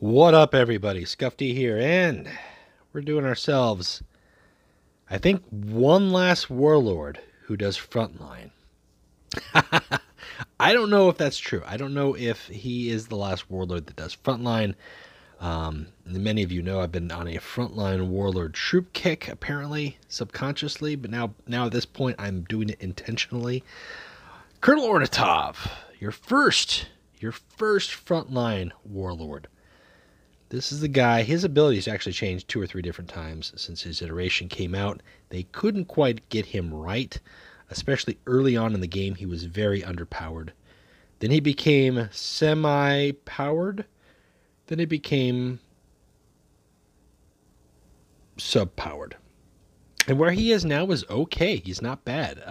What up, everybody? Scuffy here, and we're doing ourselves, I think, one last warlord who does frontline. I don't know if that's true. I don't know if he is the last warlord that does frontline. Many of you know I've been on a frontline warlord troop kick, apparently, subconsciously, but now at this point I'm doing it intentionally. Colonel Ornatov, your first frontline warlord. This is the guy. His abilities actually changed 2 or 3 different times since his iteration came out. They couldn't quite get him right, especially early on in the game. He was very underpowered. Then he became semi-powered. Then he became sub-powered. And where he is now is okay. He's not bad.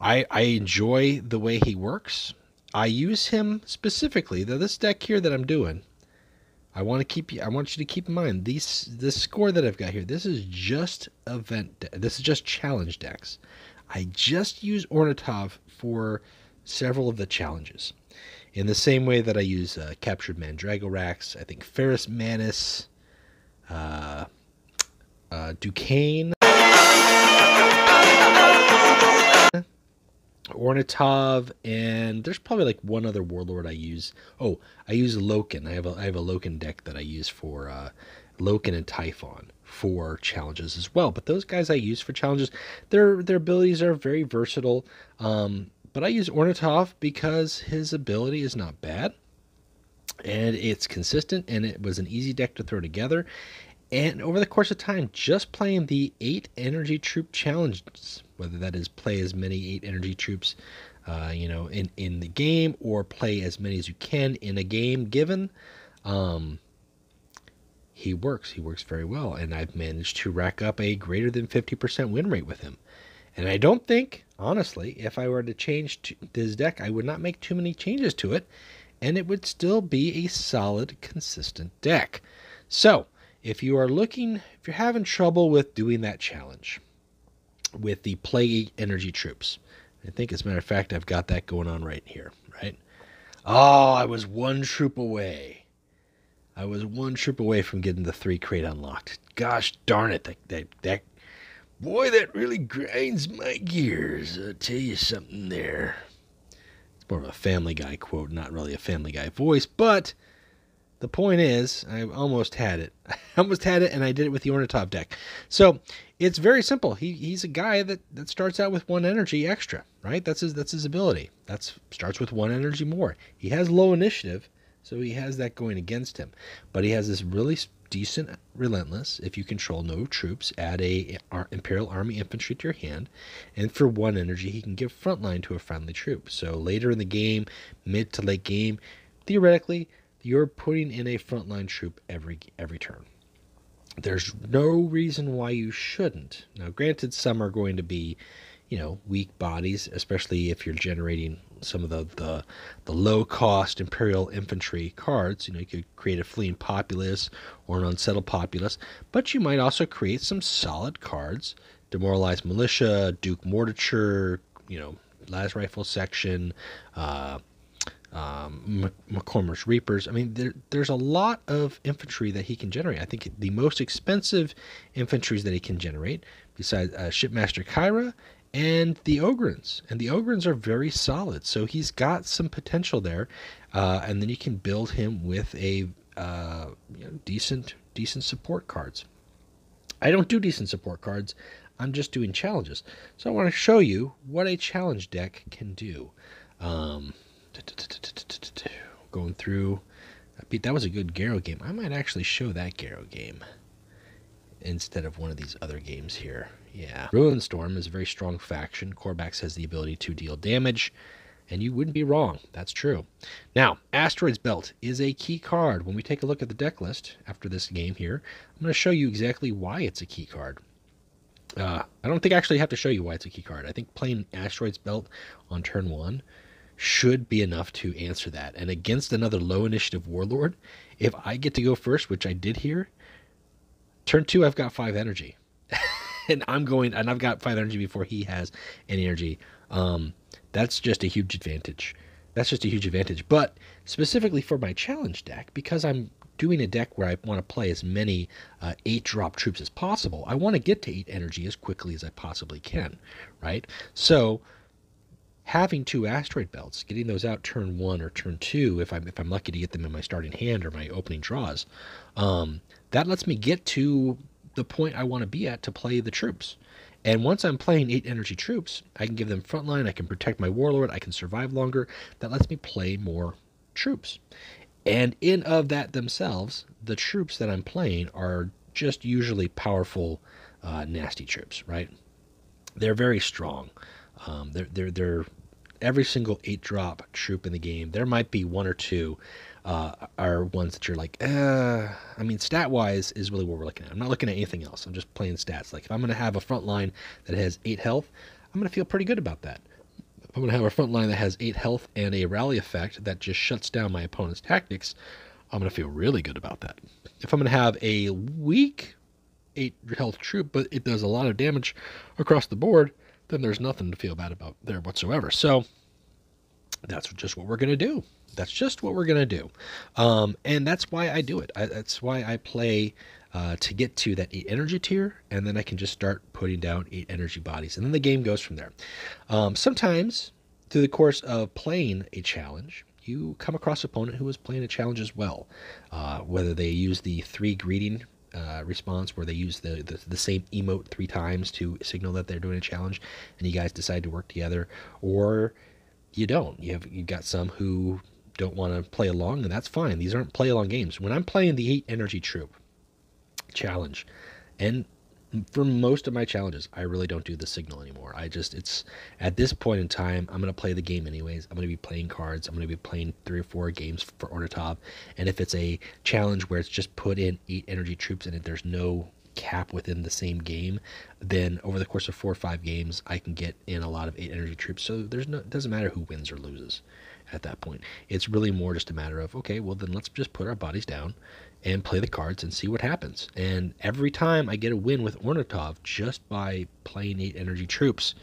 I enjoy the way he works. I use him specifically. Now, this deck here that I'm doing, I want you to keep in mind this score that I've got here. This is just this is just challenge decks. I just use Ornatov for several of the challenges, in the same way that I use Captured Mandragorax. I think Ferrus Manus, Duquesne, Ornatov, and there's probably like one other warlord I use. Oh, I use Loken. I have a Loken deck that I use for Loken and Typhon for challenges as well. But those guys I use for challenges, their abilities are very versatile. But I use Ornatov because his ability is not bad, and it's consistent, and it was an easy deck to throw together. And over the course of time, just playing the 8 energy troop challenges, whether that is play as many 8 energy troops, in the game, or play as many as you can in a game given, he works. He works very well, and I've managed to rack up a greater than 50% win rate with him. And I don't think, honestly, if I were to change this deck, I would not make too many changes to it, and it would still be a solid, consistent deck. So, if you're having trouble with doing that challenge with the play energy troops, I think, as a matter of fact, I've got that going on right here, right? Oh, I was 1 troop away. I was 1 troop away from getting the 3 crate unlocked. Gosh darn it, that boy, that really grinds my gears. I'll tell you something there. It's more of a Family Guy quote, not really a Family Guy voice, but the point is, I almost had it. I almost had it, and I did it with the Ornatov deck. So it's very simple. He's a guy that starts out with 1 energy extra, right? That's his ability. Starts with 1 energy more. He has low initiative, so he has that going against him. But he has this really decent relentless. If you control no troops, add a Imperial Army infantry to your hand, and for 1 energy, he can give frontline to a friendly troop. So later in the game, mid to late game, theoretically, you're putting in a frontline troop every turn. There's no reason why you shouldn't. Now, granted, some are going to be, weak bodies, especially if you're generating some of the low-cost Imperial infantry cards. You could create a fleeing populace or an unsettled populace, but you might also create some solid cards: Demoralized Militia, Duke Mortimer, Las Rifle Section, McCormick's Reapers. I mean, there's a lot of infantry that he can generate. I think the most expensive infantries that he can generate, besides Shipmaster Kyra and the Ogrins. And the Ogrins are very solid, so he's got some potential there. And then you can build him with a decent support cards. I don't do decent support cards. I'm just doing challenges. So I want to show you what a challenge deck can do. Going through, that was a good Garrow game. I might actually show that Garrow game instead of one of these other games here. Yeah. Ruinstorm is a very strong faction. Corvax has the ability to deal damage, and you wouldn't be wrong. That's true. Now, Asteroid's Belt is a key card. When we take a look at the deck list after this game here, I'm going to show you exactly why it's a key card. I don't think I actually have to show you why it's a key card. I think playing Asteroid's Belt on turn 1 should be enough to answer that. And against another low initiative warlord, if I get to go first, which I did here, turn 2 I've got 5 energy. and I've got 5 energy before he has any energy. That's just a huge advantage. But specifically for my challenge deck, because I'm doing a deck where I want to play as many 8-drop troops as possible, I want to get to 8 energy as quickly as I possibly can, right? So having 2 asteroid belts, getting those out turn 1 or turn 2, if I'm lucky to get them in my starting hand or my opening draws, that lets me get to the point I want to be at to play the troops. And once I'm playing 8 energy troops, I can give them frontline, I can protect my warlord, I can survive longer. That lets me play more troops. And in of that themselves, the troops that I'm playing are just usually powerful, nasty troops, right? They're very strong. They're every single 8-drop troop in the game. There might be 1 or 2 are ones that you're like, I mean, stat-wise is really what we're looking at. I'm not looking at anything else. I'm just playing stats. Like, if I'm going to have a front line that has 8 health, I'm going to feel pretty good about that. If I'm going to have a front line that has 8 health and a rally effect that just shuts down my opponent's tactics, I'm going to feel really good about that. If I'm going to have a weak 8 health troop, but it does a lot of damage across the board, then there's nothing to feel bad about there whatsoever. So that's just what we're going to do. That's just what we're going to do. And that's why I do it. That's why I play to get to that 8 energy tier, and then I can just start putting down 8 energy bodies. And then the game goes from there. Sometimes, through the course of playing a challenge, you come across an opponent who is playing a challenge as well. Whether they use the 3 greeting response, where they use the same emote 3 times to signal that they're doing a challenge, and you guys decide to work together, or you don't. You've got some who don't want to play along, and that's fine. These aren't play along games. When I'm playing the 8 energy troop challenge, and for most of my challenges, I really don't do the signal anymore. It's at this point in time, I'm going to play the game anyways. I'm going to be playing cards. I'm going to be playing 3 or 4 games for Ornatov. And if it's a challenge where it's just put in 8 energy troops and there's no cap within the same game, then over the course of 4 or 5 games, I can get in a lot of 8 energy troops. So it doesn't matter who wins or loses at that point. It's really more just a matter of, okay, well then let's just put our bodies down and play the cards and see what happens. And every time I get a win with Ornatov just by playing 8 energy troops,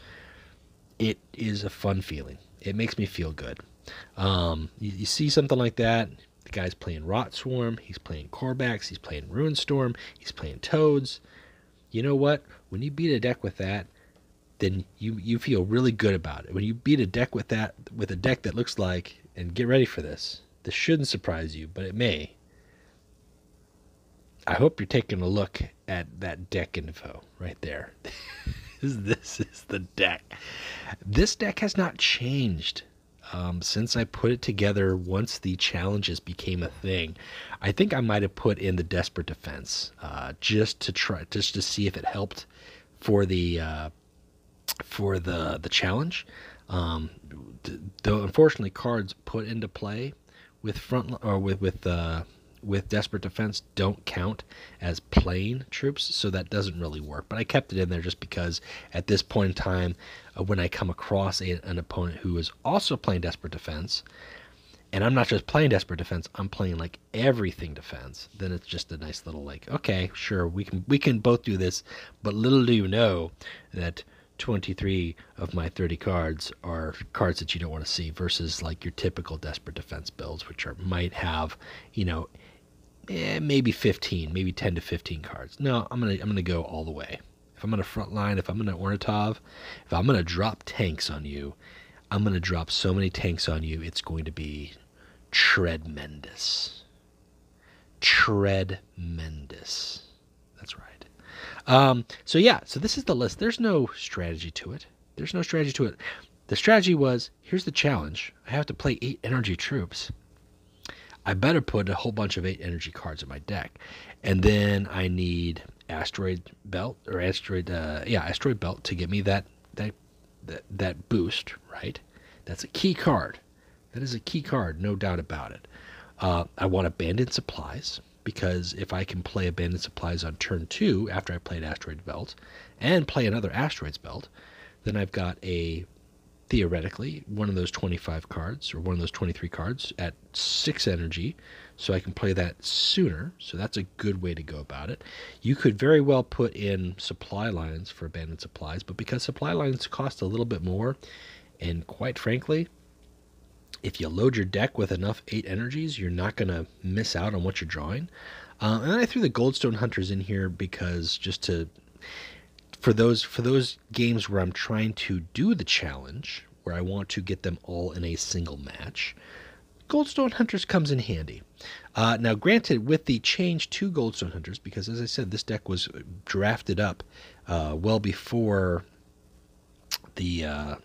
it is a fun feeling. It makes me feel good. You see something like that, the guy's playing Rot Swarm, he's playing Korvax, he's playing Ruinstorm, he's playing Toads. You know what? When you beat a deck with that, then you feel really good about it. When you beat a deck with that, with a deck that looks like, and get ready for this shouldn't surprise you, but it may. I hope you're taking a look at that deck info right there. This is the deck. This deck has not changed since I put it together once the challenges became a thing. I think I might have put in the Desperate Defense just to see if it helped for the challenge. Though unfortunately cards put into play with with Desperate Defense don't count as playing troops, so that doesn't really work. But I kept it in there just because at this point in time, when I come across an opponent who is also playing Desperate Defense, and I'm not just playing Desperate Defense, I'm playing like everything defense, then it's just a nice little like, okay, sure, we can both do this, but little do you know that 23 of my 30 cards are cards that you don't want to see, versus like your typical Desperate Defense builds, which might have, maybe 15, maybe 10 to 15 cards. No, I'm gonna go all the way. If I'm gonna frontline, if I'm gonna Ornatov, if I'm gonna drop tanks on you, I'm gonna drop so many tanks on you, it's going to be tremendous. Tremendous. That's right. So this is the list. There's no strategy to it. The strategy was, here's the challenge. I have to play 8 energy troops. I better put a whole bunch of 8 energy cards in my deck. And then I need Asteroid Belt to get me that boost, right? That's a key card. That is a key card, no doubt about it. I want Abandoned Supplies, because if I can play Abandoned Supplies on turn 2 after I played Asteroid Belt and play another Asteroids Belt, then I've got theoretically, one of those 25 cards or one of those 23 cards at 6 energy, so I can play that sooner. So that's a good way to go about it. You could very well put in supply lines for Abandoned Supplies, but because supply lines cost a little bit more, and quite frankly, if you load your deck with enough 8 energies, you're not going to miss out on what you're drawing. And then I threw the Goldstone Hunters in here because just to for those games where I'm trying to do the challenge, where I want to get them all in a single match, Goldstone Hunters comes in handy. Now, granted, with the change to Goldstone Hunters, because as I said, this deck was drafted up well before the I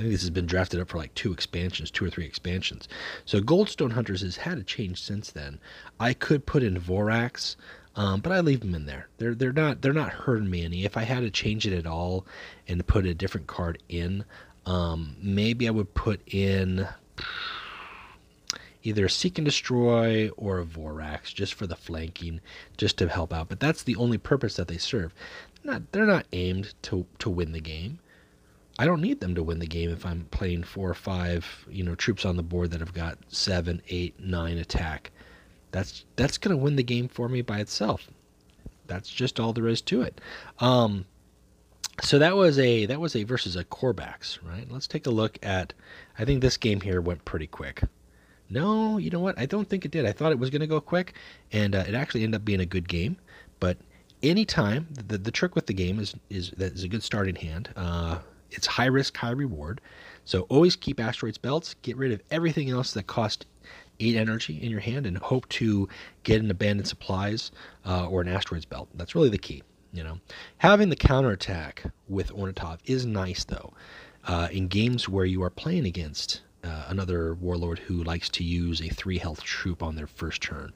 think this has been drafted up for like 2 or 3 expansions. So Goldstone Hunters has had a change since then. I could put in Vorax, but I leave them in there. They're not hurting me any. If I had to change it at all and put a different card in, maybe I would put in either a Seek and Destroy or a Vorax just for the flanking, just to help out. But that's the only purpose that they serve. They're not aimed to win the game. I don't need them to win the game if I'm playing 4 or 5, troops on the board that have got 7, 8, 9 attack. That's going to win the game for me by itself. That's just all there is to it. So that was a versus a Corvax, right? Let's take a look at. I think this game here went pretty quick. No, you know what? I don't think it did. I thought it was going to go quick, and it actually ended up being a good game. But anytime the trick with the game is that is a good starting hand. It's high risk, high reward. So always keep Asteroids Belts. Get rid of everything else that costs 8 energy in your hand, and hope to get an Abandoned Supplies or an Asteroids Belt. That's really the key. Having the counterattack with Ornatov is nice, though. In games where you are playing against another warlord who likes to use a 3 health troop on their first turn,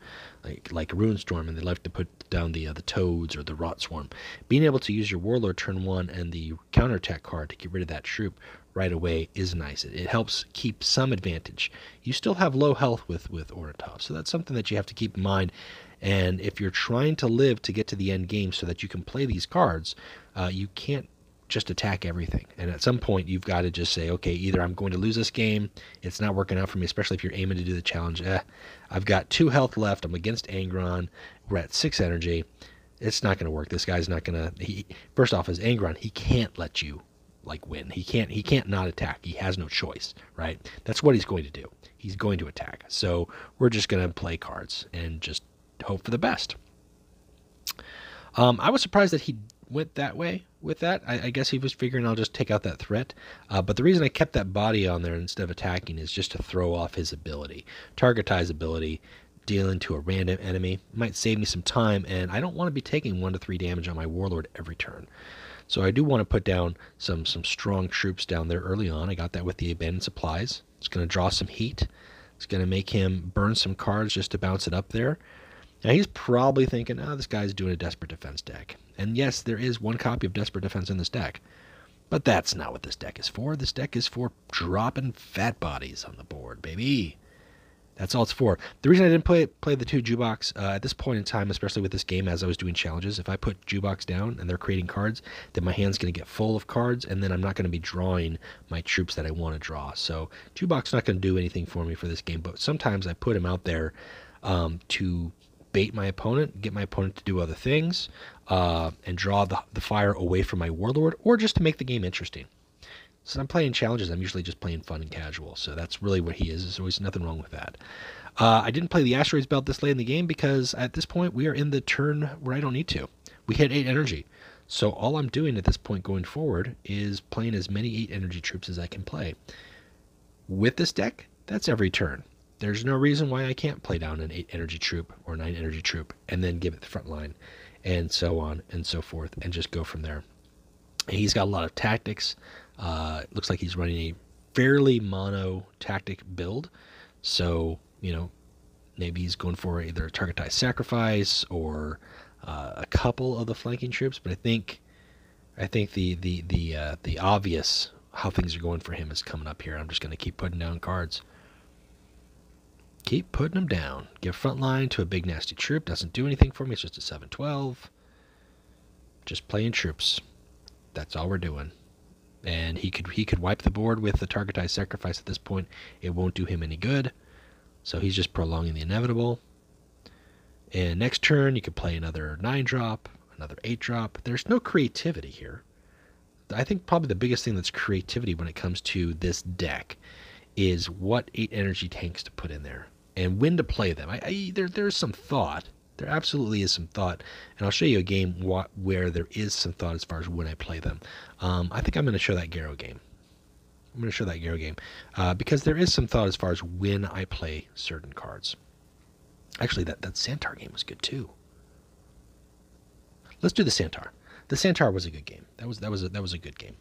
like a Runestorm, and they like to put down the Toads or the Rot Swarm. Being able to use your warlord turn 1 and the counterattack card to get rid of that troop right away is nice. It helps keep some advantage. You still have low health with Ornatov, so that's something that you have to keep in mind. And if you're trying to live to get to the end game so that you can play these cards, you can't just attack everything. And at some point, you've got to just say, okay, either I'm going to lose this game, it's not working out for me, especially if you're aiming to do the challenge. I've got 2 health left, I'm against Angron, we're at 6 energy. It's not going to work. This guy's not going to... First off, as Angron, he can't let you win. He can't not attack. He has no choice, right? That's what he's going to do. He's going to attack. So we're just going to play cards and just hope for the best. I was surprised that he went that way with that. I guess he was figuring I'll just take out that threat. But the reason I kept that body on there instead of attacking is just to throw off his ability. Targetize ability, deal into a random enemy. Might save me some time, and I don't want to be taking 1 to 3 damage on my warlord every turn. So I do want to put down some strong troops down there early on. I got that with the Abandoned Supplies. It's going to draw some heat. It's going to make him burn some cards just to bounce it up there. Now he's probably thinking, this guy's doing a Desperate Defense deck. And yes, there is 1 copy of Desperate Defense in this deck. But that's not what this deck is for. This deck is for dropping fat bodies on the board, baby. That's all it's for. The reason I didn't play the 2 Jukebox at this point in time, especially with this game as I was doing challenges, if I put Jukebox down and they're creating cards, then my hand's going to get full of cards, and then I'm not going to be drawing my troops that I want to draw. So Jukebox not going to do anything for me for this game, but sometimes I put him out there to bait my opponent, get my opponent to do other things, and draw the fire away from my warlord, or just to make the game interesting. So I'm playing challenges, I'm usually just playing fun and casual. So that's really what he is. There's always nothing wrong with that. I didn't play the Asteroids Belt this late in the game because at this point we are in the turn where I don't need to. We hit 8 energy. So all I'm doing at this point going forward is playing as many 8 energy troops as I can play. With this deck, that's every turn. There's no reason why I can't play down an 8 energy troop or 9 energy troop and then give it the front line and so on and so forth and just go from there. And he's got a lot of tactics. It looks like he's running a fairly mono tactic build. So, maybe he's going for either a Targetized Sacrifice or a couple of the flanking troops. But I think the obvious how things are going for him is coming up here. I'm just going to keep putting down cards. Keep putting them down. Give frontline to a big nasty troop. Doesn't do anything for me. It's just a 7/12. Just playing troops. That's all we're doing. And he could wipe the board with the Targetized Sacrifice at this point. It won't do him any good. So he's just prolonging the inevitable. And next turn, you could play another 9-drop, another 8-drop. There's no creativity here. I think probably the biggest thing that's creativity when it comes to this deck is what 8 energy tanks to put in there and when to play them. There's some thought. There absolutely is some thought, and I'll show you a game where there is some thought as far as when I play them. I think I'm going to show that Garrow game. Because there is some thought as far as when I play certain cards. Actually, that Centaur game was good too. Let's do the Centaur. The Centaur was a good game. That was a good game.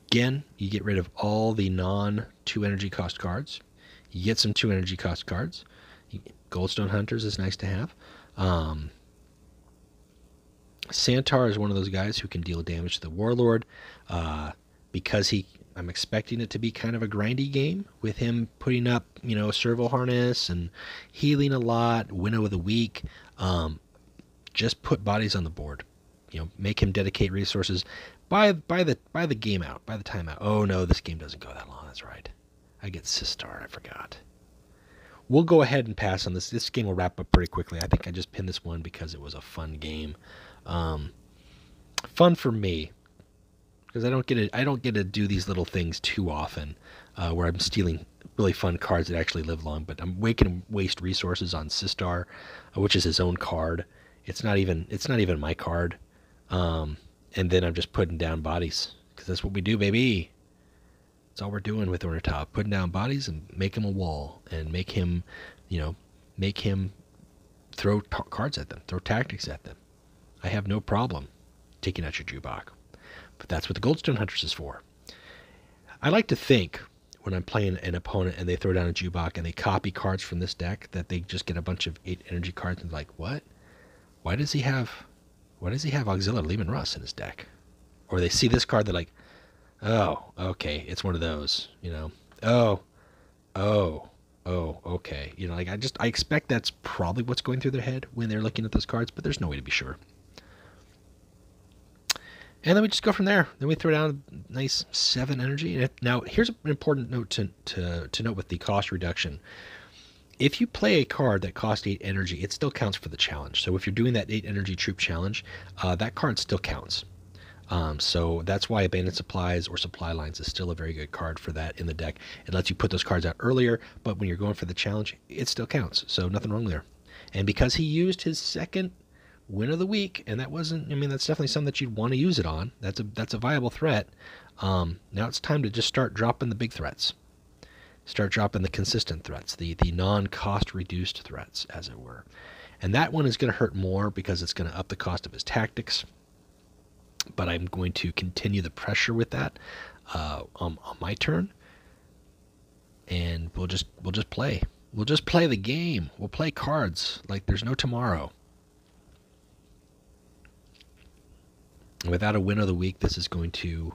Again, you get rid of all the non-2 energy cost cards. You get some 2 energy cost cards. Goldstone Hunters is nice to have. Centaur is one of those guys who can deal damage to the warlord. Because I'm expecting it to be kind of a grindy game with him putting up, a servo harness and healing a lot, winnow of the week. Just put bodies on the board. Make him dedicate resources. By the game out, by the time out. Oh no, this game doesn't go that long. That's right. I get Sistar. I forgot. We'll go ahead and pass on this. This game will wrap up pretty quickly. I think I just pinned this one because it was a fun game. Fun for me because I don't get to do these little things too often, where I'm stealing really fun cards that actually live long. But I'm making him waste resources on Sistar, which is his own card. It's not even my card. And then I'm just putting down bodies because that's what we do, baby. That's all we're doing with Ornatov, putting down bodies and make him a wall and make him throw cards at them, throw tactics at them. I have no problem taking out your Jubok, but that's what the Goldstone Hunters is for. I like to think when I'm playing an opponent and they throw down a Jubok and they copy cards from this deck that they just get a bunch of 8 energy cards and like, what? Why does he have Auxiliary Lehman Russ in his deck? Or they see this card, they're like, oh, okay, it's one of those, Oh, okay. I expect that's probably what's going through their head when they're looking at those cards, but there's no way to be sure. And then we just go from there. Then we throw down a nice 7 energy. Now, here's an important note to note with the cost reduction. If you play a card that costs 8 energy, it still counts for the challenge. So if you're doing that 8 energy troop challenge, that card still counts. So that's why Abandoned Supplies or Supply Lines is still a very good card for that in the deck. It lets you put those cards out earlier, but when you're going for the challenge, it still counts. So nothing wrong there. And because he used his second win of the week, and that's definitely something that you'd want to use it on. That's a viable threat. Now it's time to just start dropping the big threats. Start dropping the consistent threats, the non-cost reduced threats, as it were. And that one is going to hurt more because it's going to up the cost of his tactics. But I'm going to continue the pressure with that on my turn, and we'll just play. We'll just play the game. We'll play cards like there's no tomorrow. Without a win of the week, this is going to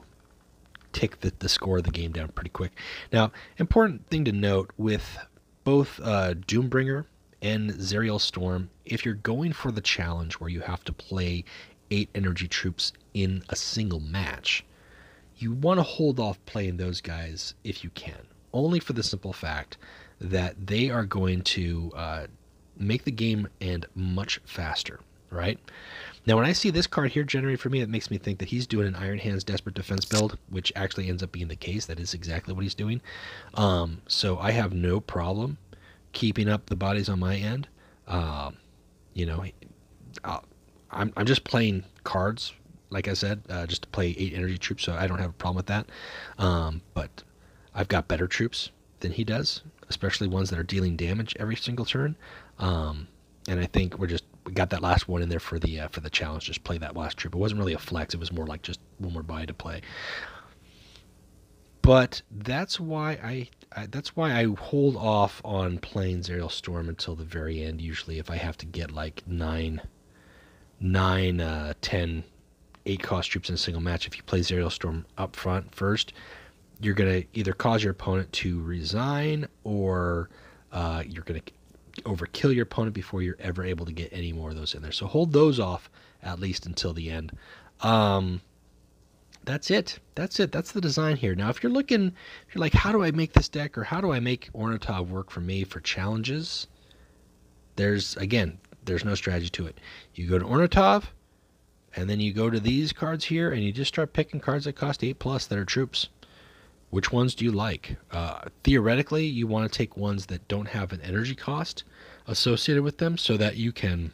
tick the score of the game down pretty quick. Now, important thing to note with both Doombringer and Zerial Storm, if you're going for the challenge where you have to play 8 energy troops in a single match, you want to hold off playing those guys if you can. Only for the simple fact that they are going to make the game end much faster, right? Now, when I see this card here generated for me, it makes me think that he's doing an Iron Hands Desperate Defense build, which actually ends up being the case. That is exactly what he's doing. So I have no problem keeping up the bodies on my end. I'm just playing cards, like I said, just to play 8 energy troops, so I don't have a problem with that. But I've got better troops than he does, especially ones that are dealing damage every single turn. And I think we got that last one in there for the challenge. Just play that last troop. It wasn't really a flex. It was more like just one more body to play. But that's why I hold off on playing Zerial Storm until the very end. Usually, if I have to get like 10, 8 cost troops in a single match, if you play Zerial Storm up front first, you're going to either cause your opponent to resign or you're going to overkill your opponent before you're ever able to get any more of those in there. So hold those off at least until the end. That's it. That's the design here. Now, if you're like, how do I make this deck, or how do I make Ornatov work for me for challenges? There's no strategy to it. You go to Ornatov, And then you go to these cards here, and you just start picking cards that cost 8+ that are troops. Which ones do you like? Theoretically, you want to take ones that don't have an energy cost associated with them so that you can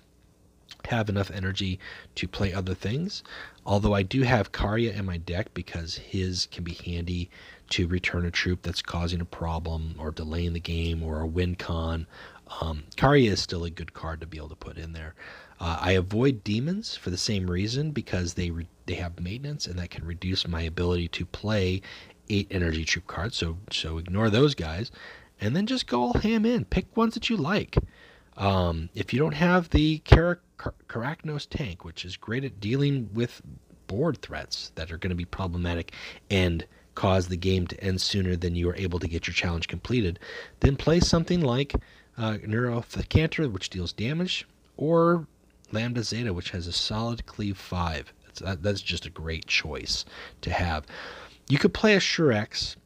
have enough energy to play other things. Although I do have Karya in my deck because his can be handy to return a troop that's causing a problem or delaying the game or a win con. Karya is still a good card to be able to put in there. I avoid demons for the same reason because they have maintenance and that can reduce my ability to play 8 energy troop cards. So ignore those guys, and then just go all ham in. Pick ones that you like. If you don't have the Karaknos tank, which is great at dealing with board threats that are going to be problematic and cause the game to end sooner than you are able to get your challenge completed, then play something like Neurothecanter, which deals damage, or Lambda Zeta, which has a solid cleave 5. That's just a great choice to have. You could play a Shurex.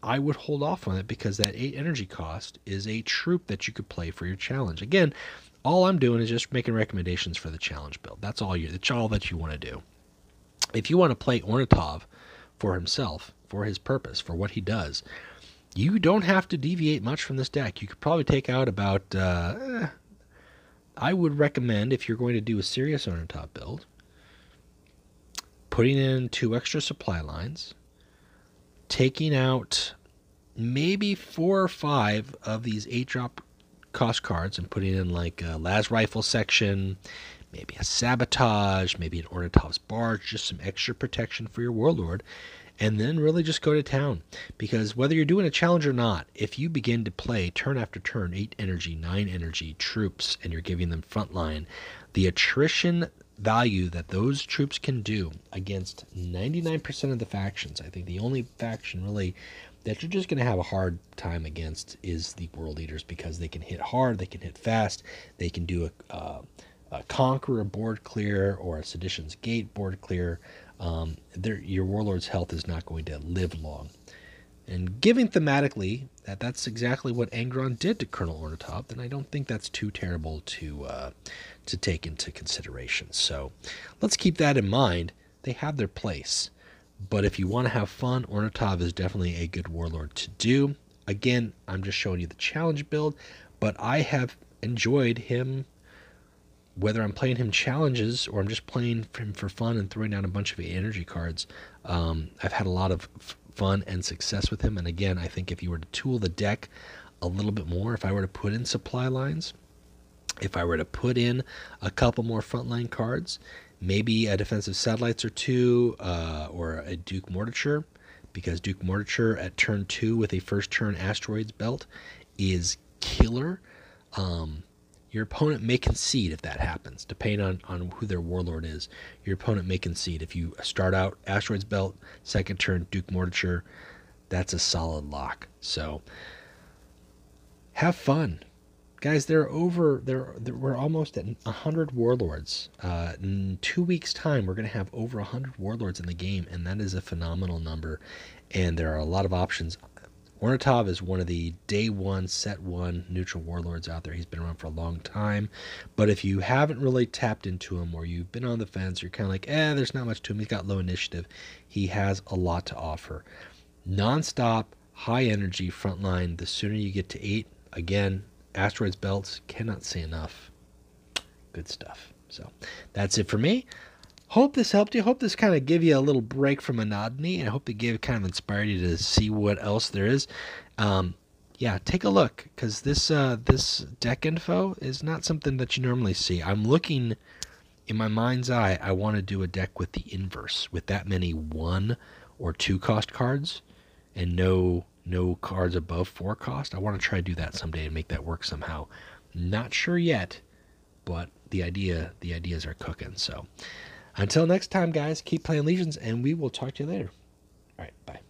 I would hold off on it because that 8 energy cost is a troop that you could play for your challenge. Again, all I'm doing is just making recommendations for the challenge build. That's all that you want to do. If you want to play Ornatov for himself, for his purpose, for what he does, you don't have to deviate much from this deck. You could probably take out about... I would recommend, if you're going to do a serious Ornatov build, putting in 2 extra supply lines, taking out maybe 4 or 5 of these 8-drop cost cards and putting in like a las rifle section, maybe a sabotage, maybe an Ornatov's barge, just some extra protection for your warlord, and then really just go to town. Because whether you're doing a challenge or not, if you begin to play turn after turn 8 energy, 9 energy troops, and you're giving them frontline, the attrition value that those troops can do against 99% of the factions, I think the only faction really that you're just going to have a hard time against is the world leaders, because they can hit hard, they can hit fast, they can do a Conqueror board clear or a Sedition's Gate board clear. Your warlord's health is not going to live long. And given thematically that that's exactly what Angron did to Colonel Ornatov, then I don't think that's too terrible to take into consideration. So let's keep that in mind. They have their place. But if you want to have fun, Ornatov is definitely a good warlord to do. Again, I'm just showing you the challenge build, but I have enjoyed him, whether I'm playing him challenges or I'm just playing him for fun and throwing down a bunch of energy cards. I've had a lot of fun and success with him. And again, I think if you were to tool the deck a little bit more, if I were to put in supply lines, if I were to put in a couple more frontline cards, maybe a defensive satellites or 2, or a Duke Mortimer, because Duke Mortimer at turn 2 with a first turn asteroids belt is killer. Your opponent may concede if that happens, depending on who their warlord is. Your opponent may concede. If you start out asteroids belt, second turn Duke Mortimer, that's a solid lock. So have fun. Guys, we're almost at 100 warlords. In 2 weeks' time, we're going to have over 100 warlords in the game, and that is a phenomenal number. And there are a lot of options. Ornatov is one of the day 1, set 1 neutral warlords out there. He's been around for a long time. But if you haven't really tapped into him, or you've been on the fence, you're kind of like, there's not much to him. He's got low initiative. He has a lot to offer. Non-stop, high energy frontline. The sooner you get to 8, again, asteroids belts, cannot say enough. Good stuff. So that's it for me. Hope this helped you. Hope this kind of gave you a little break from monotony. I hope it kind of inspired you to see what else there is. Yeah, take a look, because this deck info is not something that you normally see. I'm looking in my mind's eye. I want to do a deck with the inverse, with that many 1 or 2 cost cards and no cards above 4 cost. I want to try to do that someday and make that work somehow. Not sure yet, but the ideas are cooking. So until next time, guys, keep playing Legions, and we will talk to you later. All right, bye.